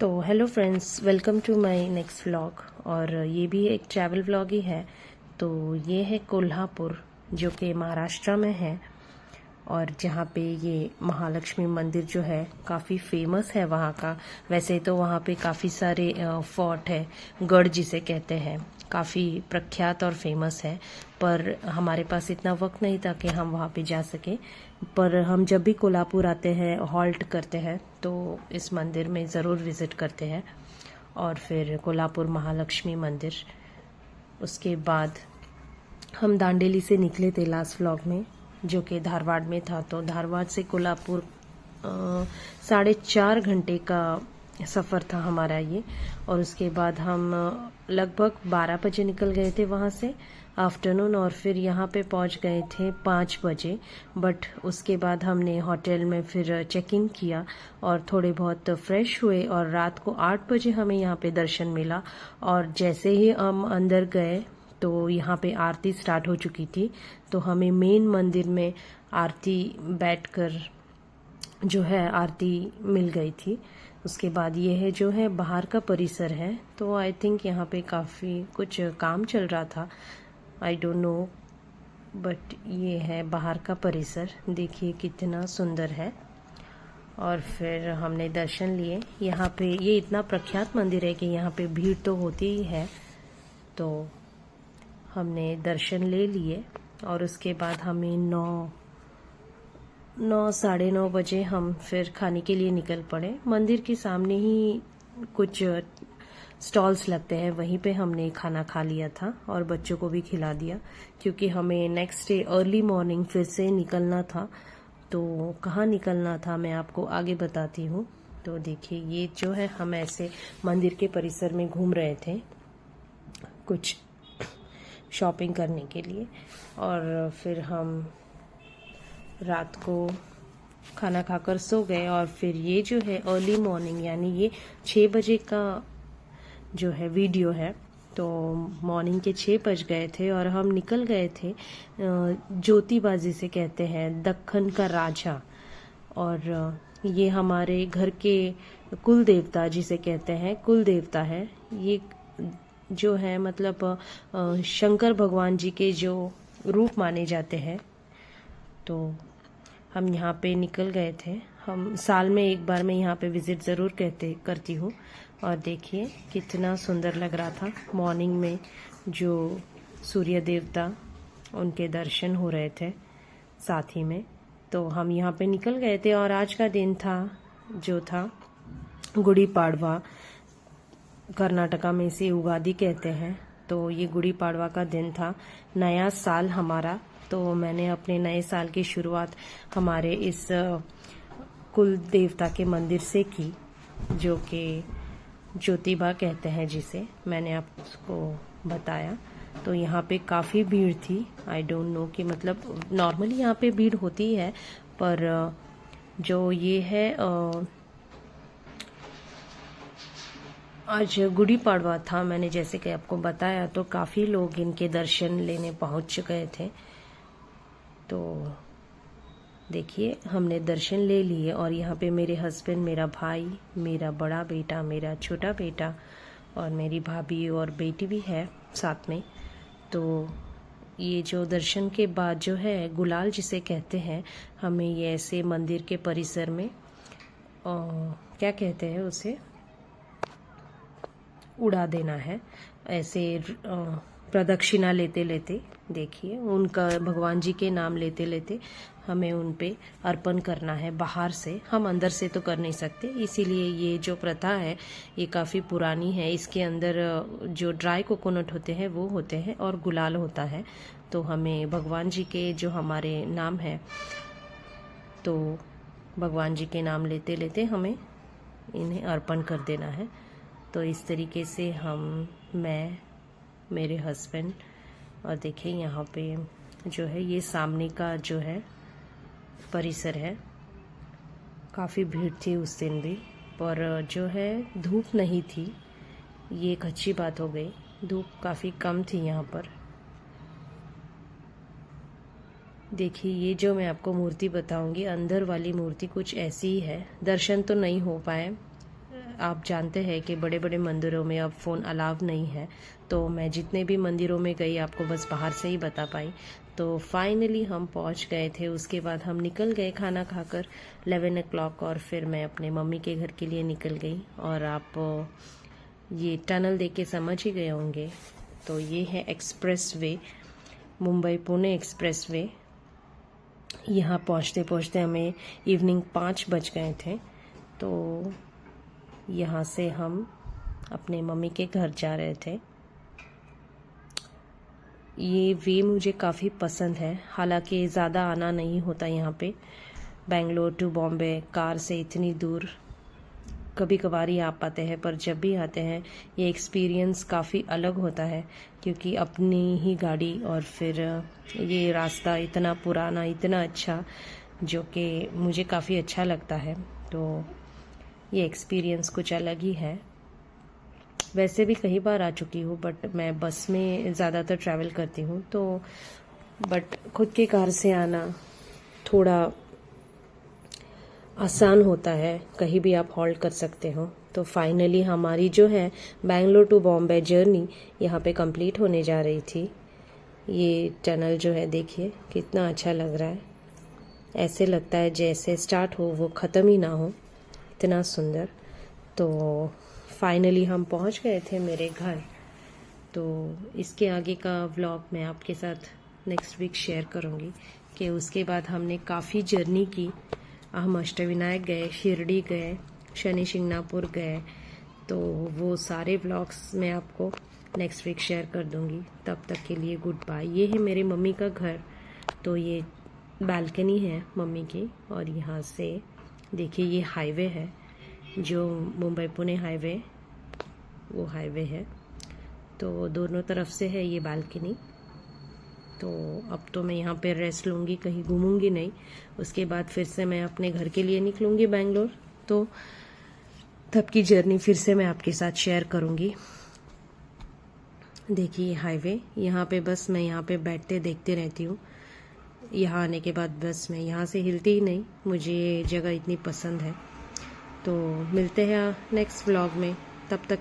तो hello friends, welcome to my next vlog. और ये भी एक ट्रैवल व्लॉग ही है। तो ये है कोल्हापुर, जो कि महाराष्ट्र में है, और जहाँ पे ये महालक्ष्मी मंदिर जो है काफ़ी फेमस है वहाँ का। वैसे तो वहाँ पे काफ़ी सारे फोर्ट है, गढ़ जिसे कहते हैं, काफ़ी प्रख्यात और फेमस है। पर हमारे पास इतना वक्त नहीं था कि हम वहाँ पे जा सके। पर हम जब भी कोल्हापुर आते हैं, हॉल्ट करते हैं, तो इस मंदिर में ज़रूर विज़िट करते हैं। और फिर कोल्हापुर महालक्ष्मी मंदिर, उसके बाद हम दांडेली से निकले थे लास्ट व्लॉग में, जो कि धारवाड़ में था। तो धारवाड़ से कोल्हापुर 4.5 घंटे का सफ़र था हमारा ये। और उसके बाद हम लगभग 12 बजे निकल गए थे वहाँ से आफ्टरनून, और फिर यहाँ पे पहुँच गए थे 5 बजे। बट उसके बाद हमने होटल में फिर चेक इन किया और थोड़े बहुत फ्रेश हुए, और रात को 8 बजे हमें यहाँ पे दर्शन मिला। और जैसे ही हम अंदर गए तो यहाँ पे आरती स्टार्ट हो चुकी थी। तो हमें मेन मंदिर में आरती बैठकर जो है आरती मिल गई थी। उसके बाद ये है जो है बाहर का परिसर है। तो आई थिंक यहाँ पे काफ़ी कुछ काम चल रहा था, आई डोंट नो, बट ये है बाहर का परिसर। देखिए कितना सुंदर है। और फिर हमने दर्शन लिए। यहाँ पे ये इतना प्रख्यात मंदिर है कि यहाँ पे भीड़ तो होती ही है। तो हमने दर्शन ले लिए, और उसके बाद हमें 9 साढ़े 9 बजे हम फिर खाने के लिए निकल पड़े। मंदिर के सामने ही कुछ स्टॉल्स लगते हैं, वहीं पे हमने खाना खा लिया था और बच्चों को भी खिला दिया, क्योंकि हमें नेक्स्ट डे अर्ली मॉर्निंग फिर से निकलना था। तो कहाँ निकलना था मैं आपको आगे बताती हूँ। तो देखिए ये जो है, हम ऐसे मंदिर के परिसर में घूम रहे थे कुछ शॉपिंग करने के लिए। और फिर हम रात को खाना खाकर सो गए। और फिर ये जो है अर्ली मॉर्निंग, यानी ये 6 बजे का जो है वीडियो है। तो मॉर्निंग के 6 बज गए थे और हम निकल गए थे ज्योतिबा जिसे कहते हैं, दक्खन का राजा। और ये हमारे घर के कुल देवता जिसे कहते हैं, कुल देवता है ये, जो है मतलब शंकर भगवान जी के जो रूप माने जाते हैं। तो हम यहाँ पे निकल गए थे। हम साल में एक बार मैं यहाँ पे विज़िट ज़रूर करती हूँ। और देखिए कितना सुंदर लग रहा था मॉर्निंग में, जो सूर्य देवता, उनके दर्शन हो रहे थे साथ ही में। तो हम यहाँ पे निकल गए थे। और आज का दिन था जो था गुड़ी पाड़वा, कर्नाटका में इसे उगादी कहते हैं। तो ये गुड़ी पाड़वा का दिन था, नया साल हमारा। तो मैंने अपने नए साल की शुरुआत हमारे इस कुल देवता के मंदिर से की, जो कि ज्योतिबा कहते हैं, जिसे मैंने आपको बताया। तो यहाँ पे काफ़ी भीड़ थी। आई डोंट नो कि मतलब नॉर्मली यहाँ पे भीड़ होती है, पर जो ये है आज गुड़ी पाड़वा था, मैंने जैसे कि आपको बताया। तो काफ़ी लोग इनके दर्शन लेने पहुँच गए थे। तो देखिए हमने दर्शन ले लिए, और यहाँ पे मेरे हस्बैंड, मेरा भाई, मेरा बड़ा बेटा, मेरा छोटा बेटा, और मेरी भाभी और बेटी भी है साथ में। तो ये जो दर्शन के बाद जो है गुलाल जिसे कहते हैं, हमें ये ऐसे मंदिर के परिसर में क्या कहते हैं उसे, उड़ा देना है। ऐसे प्रदक्षिणा लेते लेते, देखिए उनका, भगवान जी के नाम लेते लेते हमें उन पे अर्पण करना है। बाहर से, हम अंदर से तो कर नहीं सकते, इसीलिए ये जो प्रथा है ये काफ़ी पुरानी है। इसके अंदर जो ड्राई कोकोनट होते हैं वो होते हैं, और गुलाल होता है। तो हमें भगवान जी के जो हमारे नाम है, तो भगवान जी के नाम लेते लेते हमें इन्हें अर्पण कर देना है। तो इस तरीके से मैं, मेरे हस्बैंड, और देखिए यहाँ पे जो है ये सामने का जो है परिसर है। काफ़ी भीड़ थी उस दिन भी, पर जो है धूप नहीं थी, ये एक अच्छी बात हो गई। धूप काफ़ी कम थी यहाँ पर। देखिए ये जो मैं आपको मूर्ति बताऊंगी, अंदर वाली मूर्ति कुछ ऐसी ही है। दर्शन तो नहीं हो पाए, आप जानते हैं कि बड़े बड़े मंदिरों में अब फ़ोन अलाउ नहीं है, तो मैं जितने भी मंदिरों में गई आपको बस बाहर से ही बता पाई। तो फाइनली हम पहुंच गए थे। उसके बाद हम निकल गए खाना खाकर 11 o'clock, और फिर मैं अपने मम्मी के घर के लिए निकल गई। और आप ये टनल देख के समझ ही गए होंगे, तो ये है express way, Mumbai Pune express way. यहाँ पहुँचते पहुँचते हमें इवनिंग 5 बज गए थे। तो यहाँ से हम अपने मम्मी के घर जा रहे थे। ये वे मुझे काफ़ी पसंद है, हालांकि ज़्यादा आना नहीं होता यहाँ पे। बेंगलोर टू बॉम्बे कार से इतनी दूर कभी कभार ही आ पाते हैं, पर जब भी आते हैं ये एक्सपीरियंस काफ़ी अलग होता है, क्योंकि अपनी ही गाड़ी और फिर ये रास्ता इतना पुराना, इतना अच्छा, जो कि मुझे काफ़ी अच्छा लगता है। तो ये एक्सपीरियंस कुछ अलग ही है। वैसे भी कई बार आ चुकी हूँ, बट मैं बस में ज़्यादातर ट्रैवल करती हूँ, तो बट खुद के कार से आना थोड़ा आसान होता है, कहीं भी आप हॉल्ट कर सकते हो। तो फाइनली हमारी जो है बेंगलोर टू बॉम्बे जर्नी यहाँ पे कंप्लीट होने जा रही थी। ये टनल जो है देखिए कितना अच्छा लग रहा है, ऐसे लगता है जैसे स्टार्ट हो वो ख़त्म ही ना हो, इतना सुंदर। तो फाइनली हम पहुंच गए थे मेरे घर। तो इसके आगे का व्लॉग मैं आपके साथ नेक्स्ट वीक शेयर करूंगी कि उसके बाद हमने काफ़ी जर्नी की। हम अष्टविनायक गए, शिरडी गए, शनि शिंगणापुर गए। तो वो सारे व्लॉग्स मैं आपको नेक्स्ट वीक शेयर कर दूंगी। तब तक के लिए गुड बाय। ये है मेरी मम्मी का घर। तो ये बालकनी है मम्मी की, और यहाँ से देखिए ये हाईवे है, जो मुंबई पुणे हाईवे, वो हाईवे है। तो दोनों तरफ से है ये बालकनी। तो अब तो मैं यहाँ पे रेस्ट लूँगी, कहीं घूमूंगी नहीं। उसके बाद फिर से मैं अपने घर के लिए निकलूँगी बेंगलोर। तो तब की जर्नी फिर से मैं आपके साथ शेयर करूँगी। देखिए हाईवे, यहाँ पे बस मैं यहाँ पे बैठते देखते रहती हूँ। यहाँ आने के बाद बस मैं यहाँ से हिलती ही नहीं, मुझे ये जगह इतनी पसंद है। तो मिलते हैं नेक्स्ट व्लॉग में, तब तक